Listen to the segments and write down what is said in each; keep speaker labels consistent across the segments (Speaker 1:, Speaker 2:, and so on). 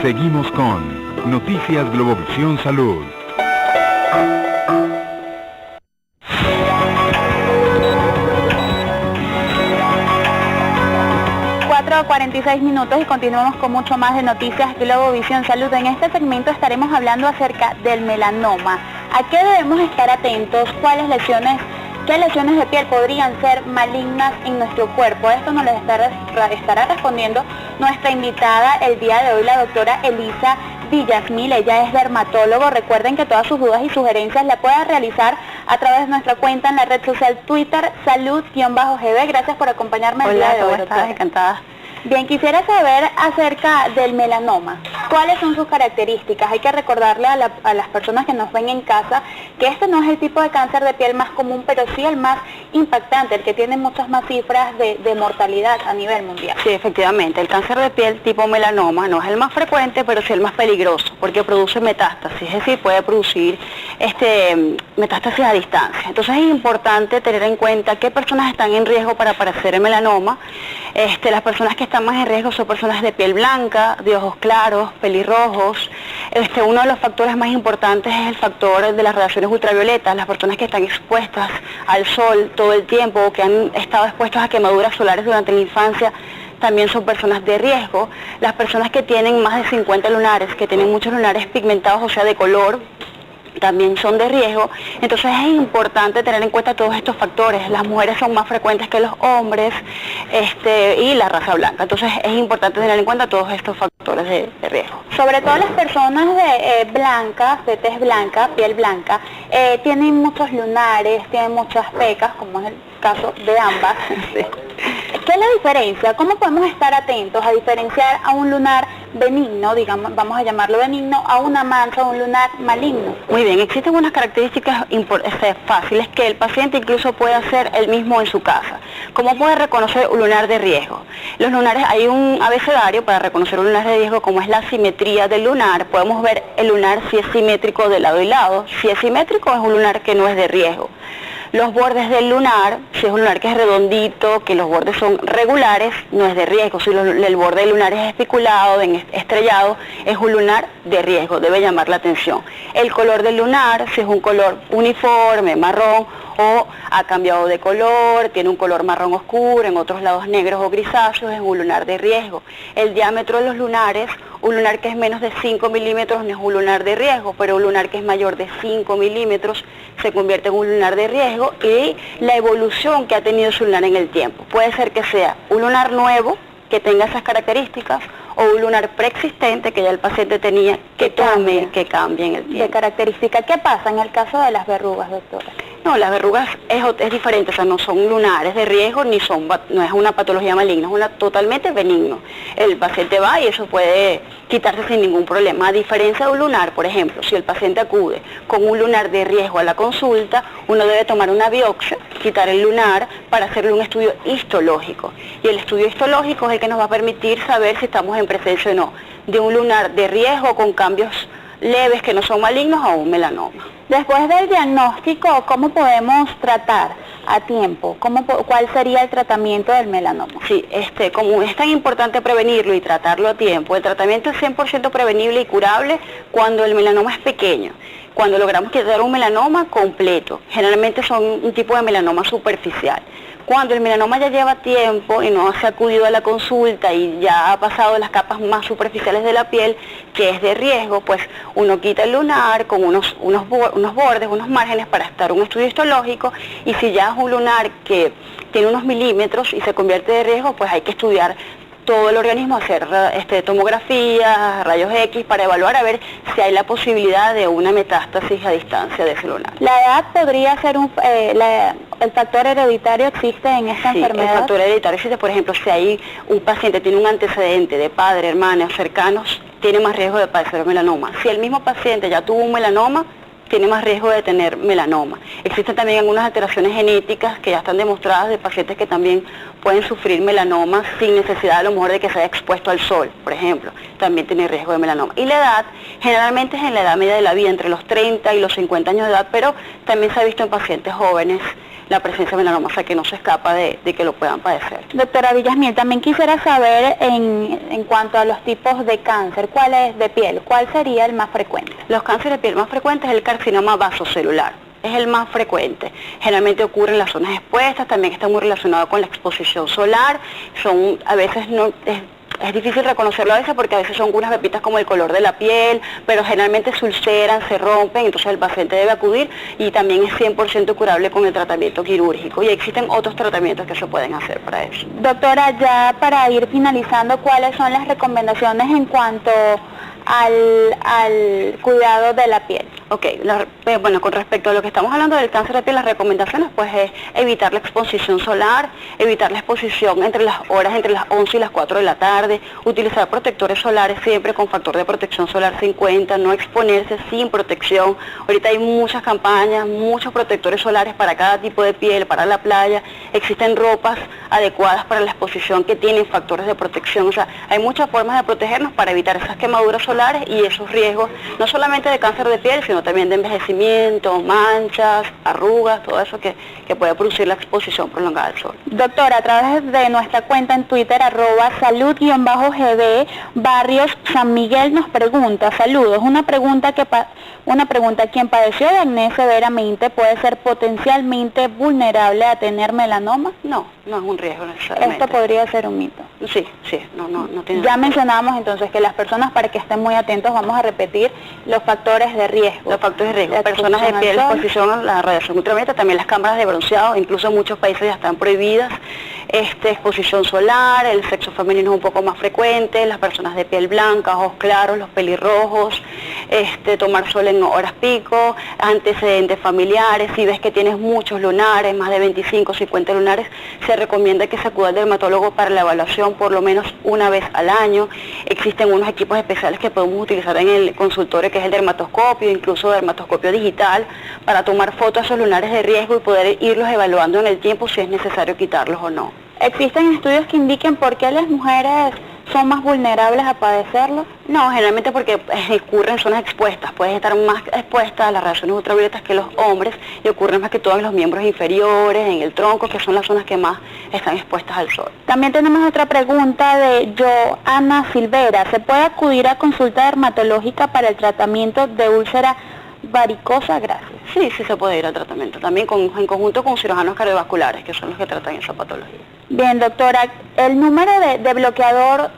Speaker 1: Seguimos con Noticias Globovisión Salud.
Speaker 2: A 46 minutos y continuamos con mucho más de Noticias Globovisión Salud. En este segmento estaremos hablando acerca del melanoma. ¿A qué debemos estar atentos? ¿Qué lesiones de piel podrían ser malignas en nuestro cuerpo? Esto nos lo estará respondiendo nuestra invitada el día de hoy, la doctora Elisa Villasmil. Ella es dermatólogo. Recuerden que todas sus dudas y sugerencias la pueden realizar a través de nuestra cuenta en la red social Twitter, salud_gb. Gracias por acompañarme el día de hoy.
Speaker 3: Hola, ¿cómo estás? Encantada.
Speaker 2: Bien, quisiera saber acerca del melanoma. ¿Cuáles son sus características? Hay que recordarle a las personas que nos ven en casa que este no es el tipo de cáncer de piel más común, pero sí el más impactante, el que tiene muchas más cifras de mortalidad a nivel mundial.
Speaker 3: Sí, efectivamente. El cáncer de piel tipo melanoma no es el más frecuente, pero sí el más peligroso, porque produce metástasis, es decir, puede producir metástasis a distancia. Entonces es importante tener en cuenta qué personas están en riesgo para aparecer el melanoma. Las personas que están más en riesgo son personas de piel blanca, de ojos claros, pelirrojos. Uno de los factores más importantes es el factor de las radiaciones ultravioletas. Las personas que están expuestas al sol todo el tiempo o que han estado expuestas a quemaduras solares durante la infancia también son personas de riesgo. Las personas que tienen más de 50 lunares, que tienen muchos lunares pigmentados, o sea de color, también son de riesgo. Entonces es importante tener en cuenta todos estos factores. Las mujeres son más frecuentes que los hombres y la raza blanca. Entonces es importante tener en cuenta todos estos factores de riesgo.
Speaker 2: Sobre todo las personas blancas, de tez blanca, piel blanca, tienen muchos lunares, tienen muchas pecas, como es el caso de ambas.
Speaker 3: Sí.
Speaker 2: ¿Qué es la diferencia? ¿Cómo podemos estar atentos a diferenciar a un lunar benigno, digamos, vamos a llamarlo benigno, a una mancha, a un lunar maligno?
Speaker 3: Muy bien, existen unas características fáciles que el paciente incluso puede hacer él mismo en su casa. ¿Cómo puede reconocer un lunar de riesgo? Los lunares, hay un abecedario para reconocer un lunar de riesgo, como es la simetría del lunar. Podemos ver el lunar si es simétrico de lado y lado. Si es simétrico es un lunar que no es de riesgo. Los bordes del lunar, si es un lunar que es redondito, que los bordes son regulares, no es de riesgo. Si el borde del lunar es especulado, estrellado, es un lunar de riesgo, debe llamar la atención. El color del lunar, si es un color uniforme, marrón, o ha cambiado de color, tiene un color marrón oscuro, en otros lados negros o grisáceos, es un lunar de riesgo. El diámetro de los lunares, un lunar que es menos de 5 milímetros no es un lunar de riesgo, pero un lunar que es mayor de 5 milímetros se convierte en un lunar de riesgo, y la evolución que ha tenido su lunar en el tiempo. Puede ser que sea un lunar nuevo, que tenga esas características, o un lunar preexistente que ya el paciente tenía, que cambie en el tiempo.
Speaker 2: De característica. ¿Qué pasa en el caso de las verrugas, doctora?
Speaker 3: No, las verrugas es diferente, o sea, no son lunares de riesgo, no es una patología maligna, es totalmente benigno. El paciente va y eso puede quitarse sin ningún problema. A diferencia de un lunar, por ejemplo, si el paciente acude con un lunar de riesgo a la consulta, uno debe tomar una biopsia, quitar el lunar para hacerle un estudio histológico. Y el estudio histológico es el que nos va a permitir saber si estamos en presencia o no de un lunar de riesgo con cambios leves que no son malignos o un melanoma.
Speaker 2: Después del diagnóstico, ¿cómo podemos tratar a tiempo? ¿Cuál sería el tratamiento del melanoma?
Speaker 3: Sí, como es tan importante prevenirlo y tratarlo a tiempo, el tratamiento es 100% prevenible y curable cuando el melanoma es pequeño. Cuando logramos quitar un melanoma completo, generalmente son un tipo de melanoma superficial. Cuando el melanoma ya lleva tiempo y no se ha acudido a la consulta y ya ha pasado las capas más superficiales de la piel, que es de riesgo, pues uno quita el lunar con unos bordes, unos márgenes para estar un estudio histológico, y si ya es un lunar que tiene unos milímetros y se convierte de riesgo, pues hay que estudiar todo el organismo, hacer tomografías, rayos X, para evaluar a ver si hay la posibilidad de una metástasis a distancia de ese lunar.
Speaker 2: ¿La edad podría ser el factor hereditario existe en esta enfermedad?
Speaker 3: El factor hereditario existe, por ejemplo, si hay un paciente tiene un antecedente de padre, hermanos, cercanos, tiene más riesgo de padecer melanoma. Si el mismo paciente ya tuvo un melanoma, tiene más riesgo de tener melanoma. Existen también algunas alteraciones genéticas que ya están demostradas de pacientes que también pueden sufrir melanoma sin necesidad a lo mejor de que se haya expuesto al sol, por ejemplo, también tiene riesgo de melanoma. Y la edad, generalmente es en la edad media de la vida, entre los 30 y los 50 años de edad, pero también se ha visto en pacientes jóvenes la presencia de melanoma, o sea que no se escapa de que lo puedan padecer.
Speaker 2: Doctora Villasmil, también quisiera saber en cuanto a los tipos de cáncer, ¿cuál es de piel? ¿Cuál sería el más frecuente?
Speaker 3: Los cánceres de piel más frecuentes es el carcinoma vasocelular. Es el más frecuente. Generalmente ocurre en las zonas expuestas, también está muy relacionado con la exposición solar. A veces no es difícil reconocerlo a veces porque a veces son unas pepitas como el color de la piel, pero generalmente se ulceran, se rompen, entonces el paciente debe acudir y también es 100% curable con el tratamiento quirúrgico y existen otros tratamientos que se pueden hacer para eso.
Speaker 2: Doctora, ya para ir finalizando, ¿cuáles son las recomendaciones en cuanto al cuidado de la piel?
Speaker 3: Ok, bueno, con respecto a lo que estamos hablando del cáncer de piel, las recomendaciones pues es evitar la exposición solar, evitar la exposición entre las 11 y las 4 de la tarde, utilizar protectores solares siempre con factor de protección solar 50, no exponerse sin protección. Ahorita hay muchas campañas, muchos protectores solares para cada tipo de piel, para la playa, existen ropas adecuadas para la exposición que tienen factores de protección, o sea, hay muchas formas de protegernos para evitar esas quemaduras solares y esos riesgos, no solamente de cáncer de piel, sino también de envejecimiento, manchas, arrugas, todo eso que puede producir la exposición prolongada al sol.
Speaker 2: Doctora, a través de nuestra cuenta en Twitter, @salud_gb, Barrios San Miguel nos pregunta, saludos, una pregunta, ¿quién padeció de acné severamente puede ser potencialmente vulnerable a tener melanoma?
Speaker 3: No, no es un riesgo necesariamente.
Speaker 2: Esto podría ser un mito.
Speaker 3: Sí, no tiene.
Speaker 2: Ya mencionábamos entonces que las personas, para que estén muy atentos, vamos a repetir los factores de riesgo.
Speaker 3: Los factores de riesgo, personas de piel, exposición a la radiación ultravioleta, también las cámaras de bronceado, incluso en muchos países ya están prohibidas, exposición solar, el sexo femenino es un poco más frecuente, las personas de piel blanca, ojos claros, los pelirrojos, tomar sol en horas pico, antecedentes familiares, si ves que tienes muchos lunares, más de 25, 50 lunares, se recomienda que se acuda al dermatólogo para la evaluación por lo menos una vez al año. Existen unos equipos especiales que podemos utilizar en el consultorio, que es el dermatoscopio, incluso dermatoscopio digital, para tomar fotos de esos lunares de riesgo y poder irlos evaluando en el tiempo si es necesario quitarlos o no.
Speaker 2: ¿Existen estudios que indiquen por qué las mujeres son más vulnerables a padecerlo?
Speaker 3: No, generalmente porque ocurre en zonas expuestas, puedes estar más expuesta a las radiaciones ultravioletas que los hombres y ocurren más que todo en los miembros inferiores, en el tronco, que son las zonas que más están expuestas al sol.
Speaker 2: También tenemos otra pregunta de Joana Silvera, ¿se puede acudir a consulta dermatológica para el tratamiento de úlcera varicosa? Gracias.
Speaker 3: Sí, se puede ir al tratamiento, también en conjunto con cirujanos cardiovasculares, que son los que tratan esa patología.
Speaker 2: Bien, doctora, el número de bloqueador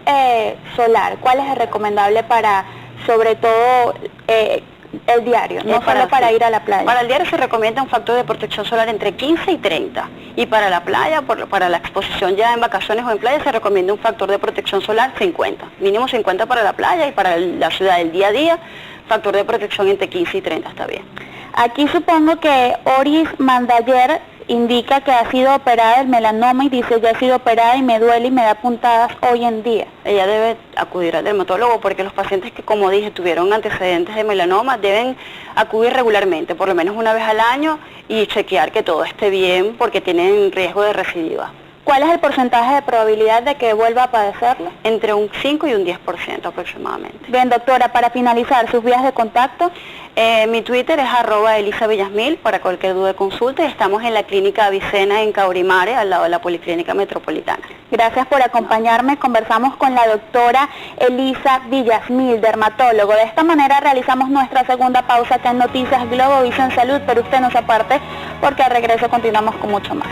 Speaker 2: solar, ¿cuál es el recomendable para, sobre todo, el diario, no solo para ir a la playa?
Speaker 3: Para el diario se recomienda un factor de protección solar entre 15 y 30. Y para la playa, para la exposición ya en vacaciones o en playa, se recomienda un factor de protección solar 50. Mínimo 50 para la playa y para la ciudad del día a día, factor de protección entre 15 y 30 está bien.
Speaker 2: Aquí supongo que Oris Mandayer indica que ha sido operada del melanoma y dice, ya he sido operada y me duele y me da puntadas hoy en día.
Speaker 3: Ella debe acudir al dermatólogo porque los pacientes que, como dije, tuvieron antecedentes de melanoma deben acudir regularmente, por lo menos una vez al año, y chequear que todo esté bien porque tienen riesgo de recidiva.
Speaker 2: ¿Cuál es el porcentaje de probabilidad de que vuelva a padecerlo?
Speaker 3: Entre un 5 y un 10% aproximadamente.
Speaker 2: Bien, doctora, para finalizar, ¿sus vías de contacto?
Speaker 3: Mi Twitter es @ElisaVillasmil para cualquier duda de consulta y estamos en la clínica Avicena en Caurimare, al lado de la Policlínica Metropolitana.
Speaker 2: Gracias por acompañarme. Conversamos con la doctora Elisa Villasmil, dermatólogo. De esta manera realizamos nuestra segunda pausa acá en Noticias Globovisión Salud, pero usted no se aparte porque al regreso continuamos con mucho más.